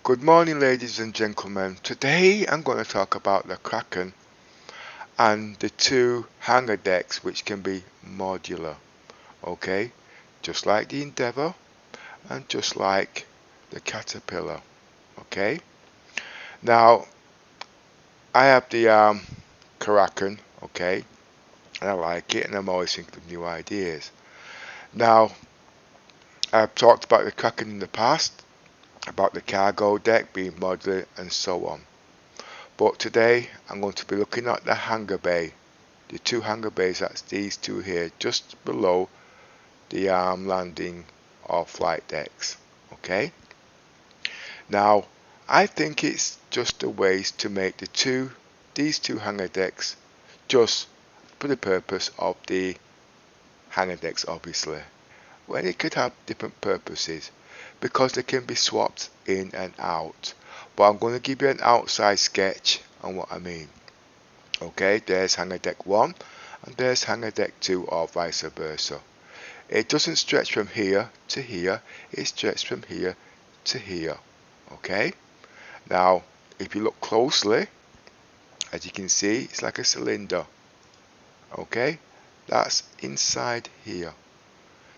Good morning, ladies and gentlemen. Today I'm going to talk about the Kraken and the two hangar decks which can be modular. Okay, just like the Endeavour and just like the Caterpillar. Okay, now I have the Kraken. Okay, and I like it, and I'm always thinking of new ideas. Now I've talked about the Kraken in the past, about the cargo deck being modular and so on. But today I'm going to be looking at the hangar bay, the two hangar bays. That's these two here, just below the landing or flight decks. Okay. Now I think it's just a waste to make these two hangar decks just for the purpose of the hangar decks, obviously, when it could have different purposes, because they can be swapped in and out. But I'm going to give you an outside sketch on what I mean. Okay, there's hangar deck 1 and there's hangar deck 2, or vice versa. It doesn't stretch from here to here, it stretches from here to here. Okay, now if you look closely, as you can see, it's like a cylinder. Okay, that's inside here.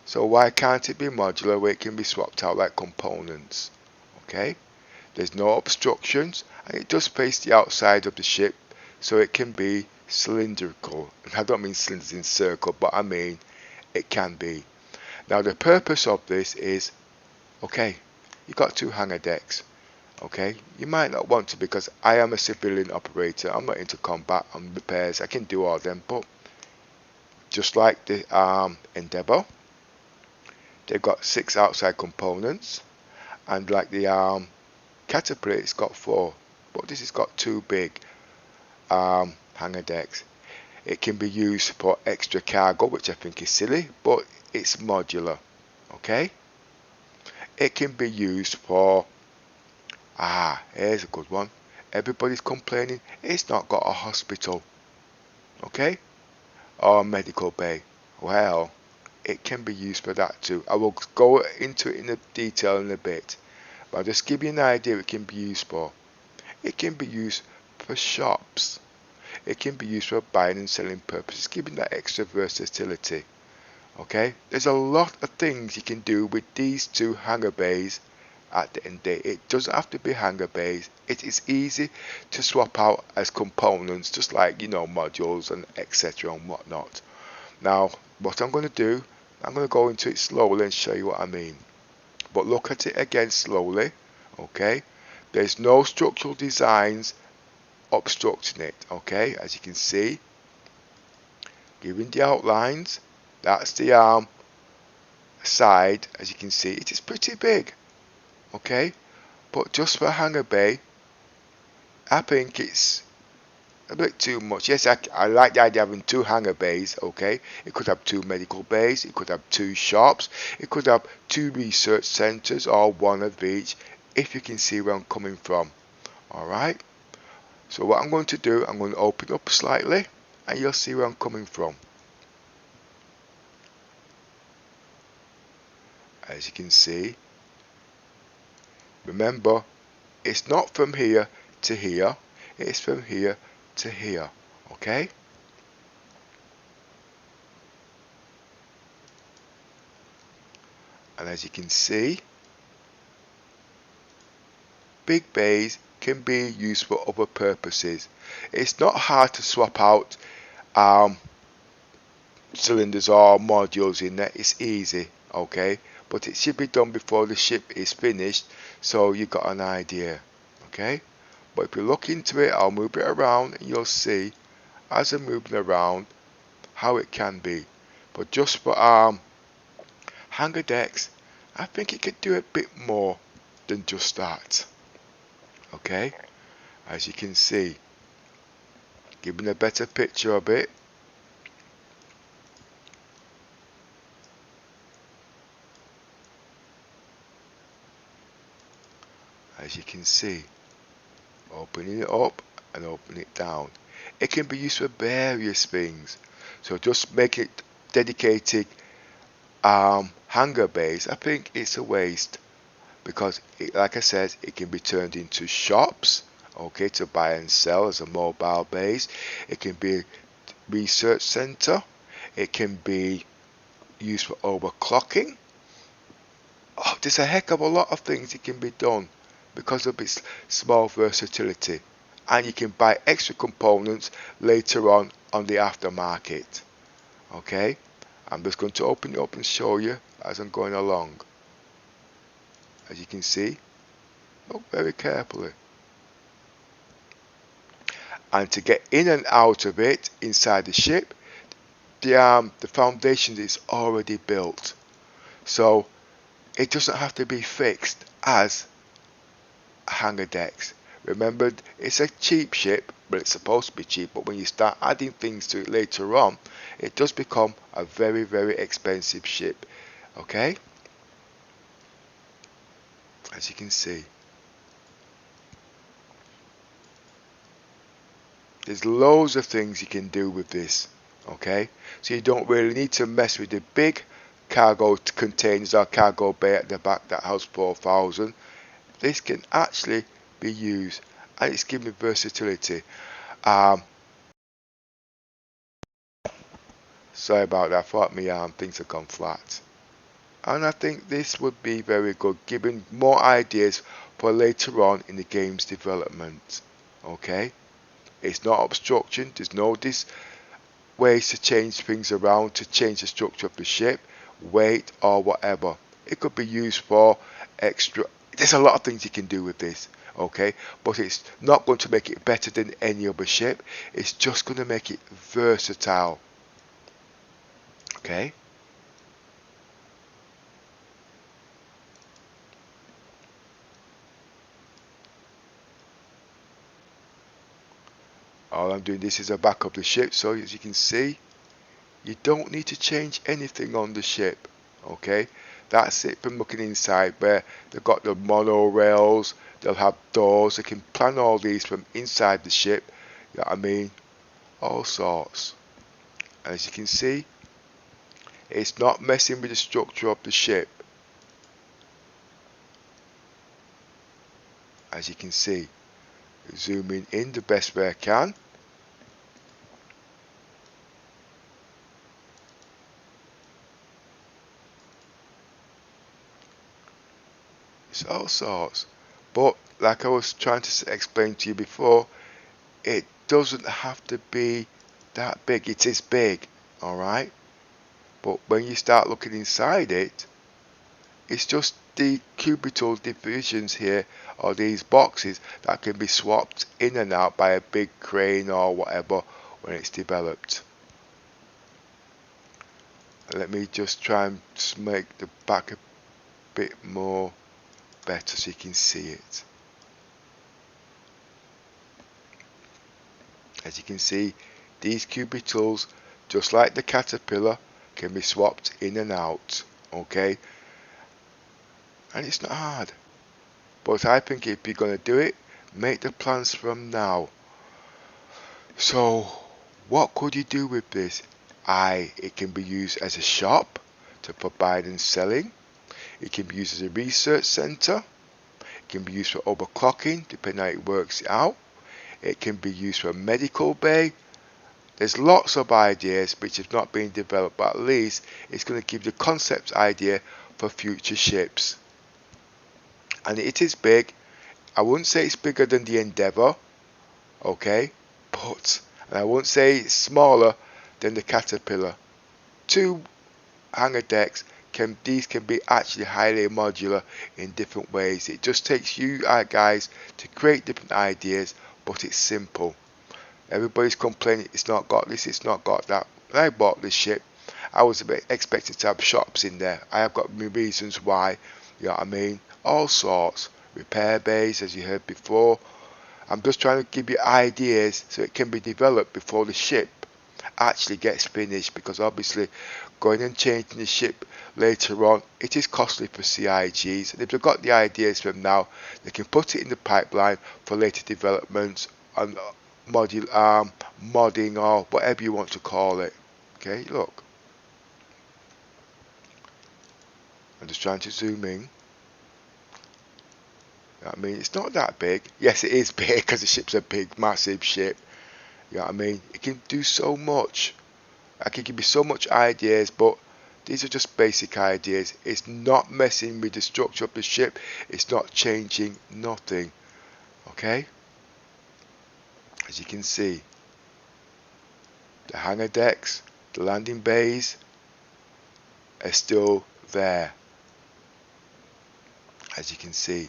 So why can't it be modular where it can be swapped out like components? Okay, there's no obstructions and it does face the outside of the ship, so it can be cylindrical. And I don't mean cylinders in circle, but I mean it can be. Now the purpose of this is, okay, you got two hangar decks. Okay, you might not want to, because I am a civilian operator. I'm not into combat and repairs. I can do all them, but just like the Endeavour, they've got 6 outside components, and like the Caterpillar, it's got 4, but this has got 2 big hangar decks. It can be used for extra cargo, which I think is silly, but it's modular. Okay, it can be used for, here's a good one. Everybody's complaining it's not got a hospital, okay, or a medical bay. Well, it can be used for that too. I will go into it in the detail in a bit, but I'll just give you an idea it can be used for. It can be used for shops. It can be used for buying and selling purposes, giving that extra versatility. Okay, there's a lot of things you can do with these two hangar bays. At the end of the day, it doesn't have to be hangar bays. It is easy to swap out as components, just like modules and etc. and whatnot. Now, what I'm going to do, I'm going to go into it slowly and show you what I mean. But look at it again slowly. Okay, there's no structural designs obstructing it. Okay, as you can see, giving the outlines. That's the side. As you can see, it is pretty big. Okay, but just for a hangar bay, I think it's a bit too much. Yes, I like the idea of having 2 hangar bays. Okay, it could have 2 medical bays, it could have 2 shops, it could have 2 research centers, or 1 of each, if you can see where I'm coming from. Alright, so what I'm going to do, I'm going to open up slightly and you'll see where I'm coming from. As you can see, remember, it's not from here to here, it's from here to here. Okay, and as you can see, big bays can be used for other purposes. It's not hard to swap out cylinders or modules in there. It's easy. Okay, but it should be done before the ship is finished, so you got an idea. Okay, but if you look into it, I'll move it around and you'll see as I'm moving around how it can be. But just for hangar decks, I think it could do a bit more than just that. Okay, as you can see, giving a better picture of it. As you can see, opening it up and opening it down. It can be used for various things. So just make it dedicated hangar bays, I think it's a waste, because like I said, it can be turned into shops, okay, to buy and sell as a mobile base. It can be a research center. It can be used for overclocking. Oh, there's a heck of a lot of things it can be done because of its small versatility, and you can buy extra components later on the aftermarket. Okay, I'm just going to open it up and show you as I'm going along. As you can see, look very carefully. And to get in and out of it inside the ship, the foundation is already built, so it doesn't have to be fixed as a hangar decks. Remember, it's a cheap ship, but it's supposed to be cheap, but when you start adding things to it later on, it does become a very, very expensive ship. Okay, as you can see, there's loads of things you can do with this. Okay, so you don't really need to mess with the big cargo containers or cargo bay at the back that has 4,000. This can actually be used, and it's giving versatility. Sorry about that, I thought my things have gone flat. And I think this would be very good, giving more ideas for later on in the game's development. Okay, it's not obstruction, there's no ways to change things around to change the structure of the ship, weight or whatever. It could be used for extra. There's a lot of things you can do with this. Okay, but it's not going to make it better than any other ship. It's just going to make it versatile. Okay, all I'm doing, this is a back of the ship, so as you can see, you don't need to change anything on the ship. Okay, that's it from looking inside, where they've got the monorails, they'll have doors, they can plan all these from inside the ship. You know what I mean? All sorts. As you can see, it's not messing with the structure of the ship. As you can see, zooming in the best way I can. It's all sorts. But like I was trying to explain to you before, it doesn't have to be that big. It is big, alright? But when you start looking inside it, it's just the cubital divisions here, or these boxes that can be swapped in and out by a big crane or whatever when it's developed. Let me just try and make the back a bit more better so you can see it. As you can see, these cubitals, just like the caterpillar, can be swapped in and out. Okay, and it's not hard, but I think if you're going to do it, make the plans from now. So what could you do with this? It can be used as a shop for buying and selling. It can be used as a research center. It can be used for overclocking, depending on how it works out. It can be used for a medical bay. There's lots of ideas which have not been developed, but at least it's going to give the concept idea for future ships. And it is big. I wouldn't say it's bigger than the Endeavour, okay, but and I won't say it's smaller than the Caterpillar. Two hangar decks can be actually highly modular in different ways. It just takes you guys to create different ideas, but it's simple. Everybody's complaining it's not got this, it's not got that. When I bought this ship, I was a bit expecting to have shops in there. I have got my reasons why, you know what I mean? All sorts. Repair bays, as you heard before. I'm just trying to give you ideas so it can be developed before the ship actually gets finished, because obviously going and changing the ship later on, it is costly for CIGs, and if they've got the ideas from now, they can put it in the pipeline for later developments and modding or whatever you want to call it. Okay, look, I'm just trying to zoom in. You know what I mean? It's not that big. Yes, it is big because the ship's a big, massive ship. You know what I mean? It can do so much. I can give you so much ideas, but these are just basic ideas. It's not messing with the structure of the ship. It's not changing nothing. Okay? As you can see, the hangar decks, the landing bays are still there. As you can see.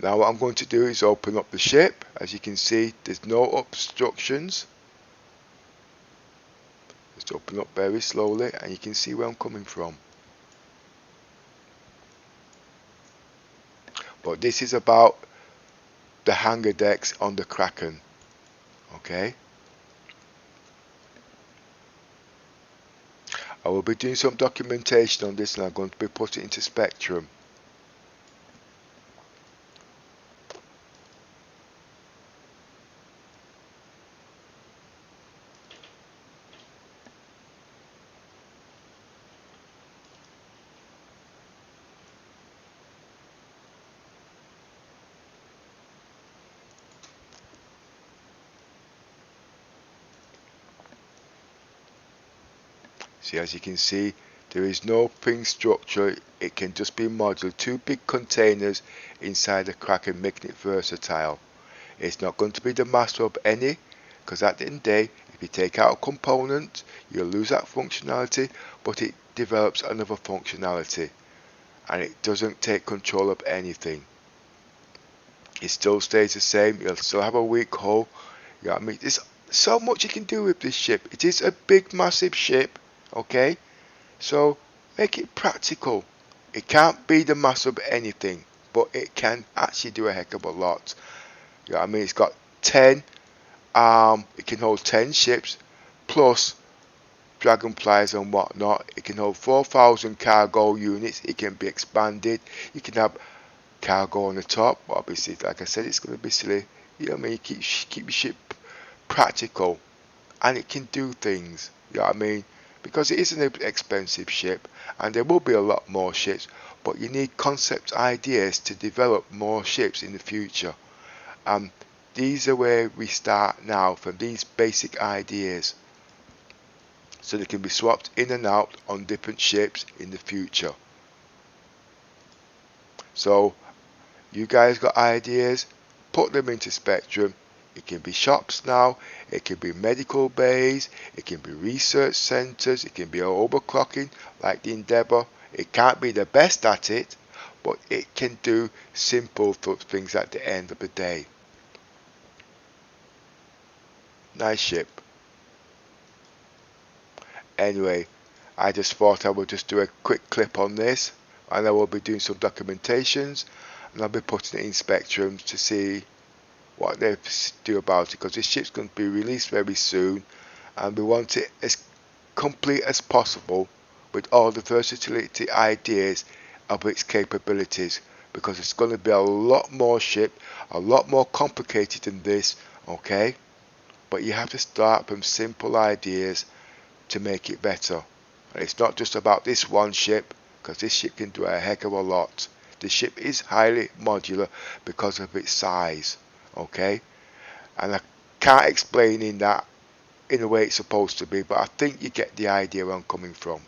Now what I'm going to do is open up the ship. As you can see, there's no obstructions. Just open up very slowly and you can see where I'm coming from. But this is about the hangar decks on the Kraken. Okay. I will be doing some documentation on this and I'm going to be putting it into Spectrum. See, as you can see, there is no pin structure. It can just be modular. Two big containers inside the Kraken, making it versatile. It's not going to be the master of any, because at the end of the day, if you take out a component, you'll lose that functionality, but it develops another functionality. And it doesn't take control of anything. It still stays the same. You'll still have a weak hull. You know what I mean? There's so much you can do with this ship. It is a big, massive ship. Okay, so make it practical. It can't be the master of anything, but it can actually do a heck of a lot. You know what I mean? It's got 10. It can hold 10 ships plus dragonflies and whatnot. It can hold 4,000 cargo units. It can be expanded. You can have cargo on the top. Obviously, like I said, it's going to be silly. You know what I mean? You keep your ship practical, and it can do things. You know what I mean? Because it is an expensive ship and there will be a lot more ships, but you need concept ideas to develop more ships in the future. These are where we start now, from these basic ideas, so they can be swapped in and out on different ships in the future. So you guys got ideas, put them into Spectrum. It can be shops now, it can be medical bays, it can be research centres, it can be overclocking like the Endeavour. It can't be the best at it, but it can do simple things at the end of the day. Nice ship. Anyway, I just thought I would just do a quick clip on this, and I will be doing some documentations, and I'll be putting it in Spectrum to see what they do about it, because this ship's going to be released very soon and we want it as complete as possible with all the versatility ideas of its capabilities, because it's going to be a lot more ship, a lot more complicated than this. Okay, but you have to start from simple ideas to make it better. And it's not just about this one ship, because this ship can do a heck of a lot. The ship is highly modular because of its size. Okay, and I can't explain in that in the way it's supposed to be, but I think you get the idea where I'm coming from.